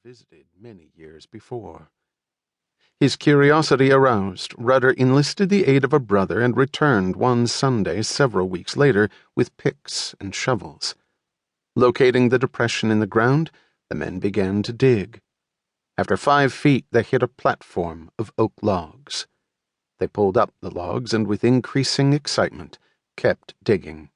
visited many years before. His curiosity aroused, Rudder enlisted the aid of a brother and returned one Sunday several weeks later with picks and shovels. Locating the depression in the ground, the men began to dig. After 5 feet, they hit a platform of oak logs. They pulled up the logs and, with increasing excitement, kept digging.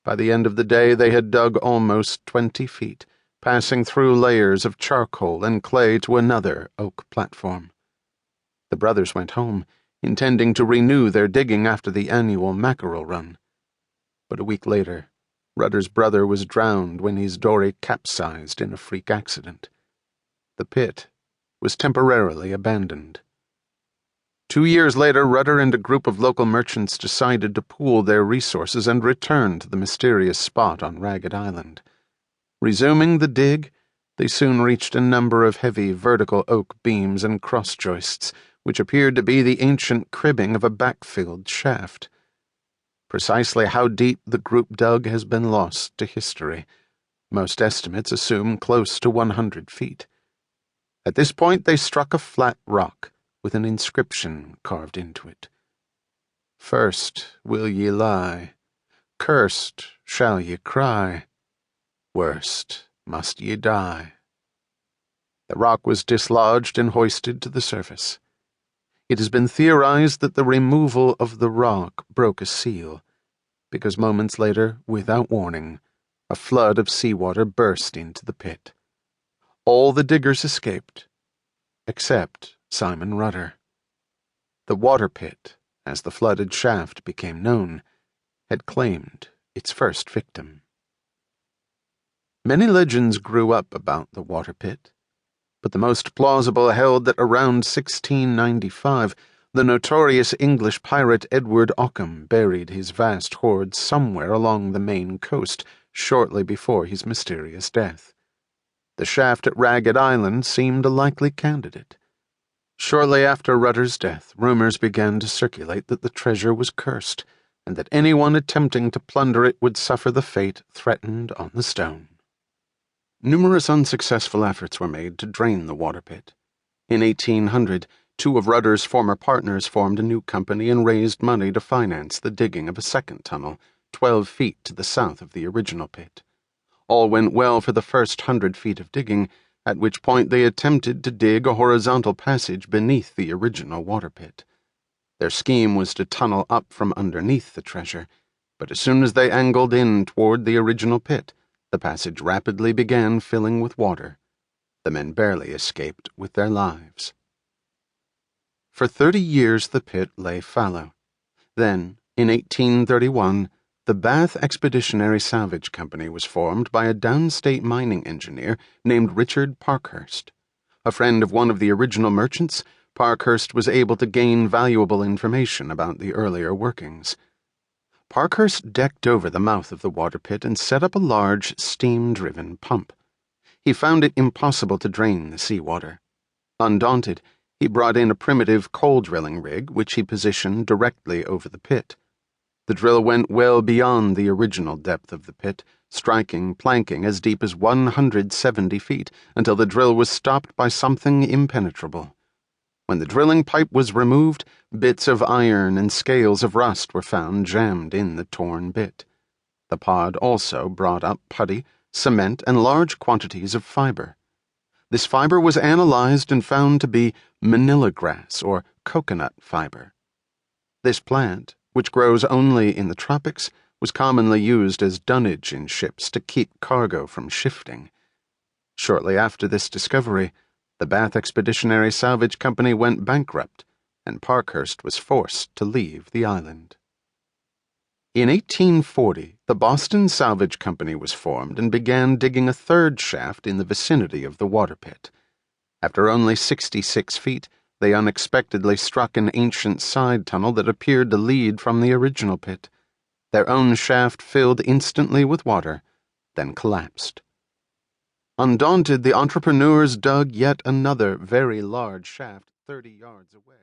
By the end of the day, they had dug almost 20 feet, passing through layers of charcoal and clay to another oak platform. The brothers went home, intending to renew their digging after the annual mackerel run. But a week later, Rudder's brother was drowned when his dory capsized in a freak accident. The pit was temporarily abandoned. 2 years later, Rudder and a group of local merchants decided to pool their resources and return to the mysterious spot on Ragged Island. Resuming the dig, they soon reached a number of heavy vertical oak beams and cross-joists, which appeared to be the ancient cribbing of a backfilled shaft. Precisely how deep the group dug has been lost to history. Most estimates assume close to 100 feet. At this point, they struck a flat rock with an inscription carved into it. "First will ye lie, cursed shall ye cry, worst must ye die." The rock was dislodged and hoisted to the surface. It has been theorized that the removal of the rock broke a seal, because moments later, without warning, a flood of seawater burst into the pit. All the diggers escaped, except Simon Rudder. The water pit, as the flooded shaft became known, had claimed its first victim. Many legends grew up about the water pit, but the most plausible held that around 1695, the notorious English pirate Edward Ockham buried his vast hoards somewhere along the Maine coast shortly before his mysterious death. The shaft at Ragged Island seemed a likely candidate. Shortly after Rudder's death, rumors began to circulate that the treasure was cursed, and that anyone attempting to plunder it would suffer the fate threatened on the stone. Numerous unsuccessful efforts were made to drain the water pit. In 1800, 2 of Rudder's former partners formed a new company and raised money to finance the digging of a second tunnel, 12 feet to the south of the original pit. All went well for the first 100 feet of digging, at which point they attempted to dig a horizontal passage beneath the original water pit. Their scheme was to tunnel up from underneath the treasure, but as soon as they angled in toward the original pit, the passage rapidly began filling with water. The men barely escaped with their lives. For 30 years the pit lay fallow. Then, in 1831, the Bath Expeditionary Salvage Company was formed by a downstate mining engineer named Richard Parkhurst. A friend of one of the original merchants, Parkhurst was able to gain valuable information about the earlier workings. Parkhurst decked over the mouth of the water pit and set up a large, steam-driven pump. He found it impossible to drain the seawater. Undaunted, he brought in a primitive coal-drilling rig, which he positioned directly over the pit. The drill went well beyond the original depth of the pit, striking planking as deep as 170 feet, until the drill was stopped by something impenetrable. When the drilling pipe was removed, bits of iron and scales of rust were found jammed in the torn bit. The pod also brought up putty, cement, and large quantities of fiber. This fiber was analyzed and found to be manila grass, or coconut fiber. This plant, which grows only in the tropics, was commonly used as dunnage in ships to keep cargo from shifting. Shortly after this discovery, the Bath Expeditionary Salvage Company went bankrupt, and Parkhurst was forced to leave the island. In 1840, the Boston Salvage Company was formed and began digging a third shaft in the vicinity of the water pit. After only 66 feet, they unexpectedly struck an ancient side tunnel that appeared to lead from the original pit. Their own shaft filled instantly with water, then collapsed. Undaunted, the entrepreneurs dug yet another very large shaft 30 yards away.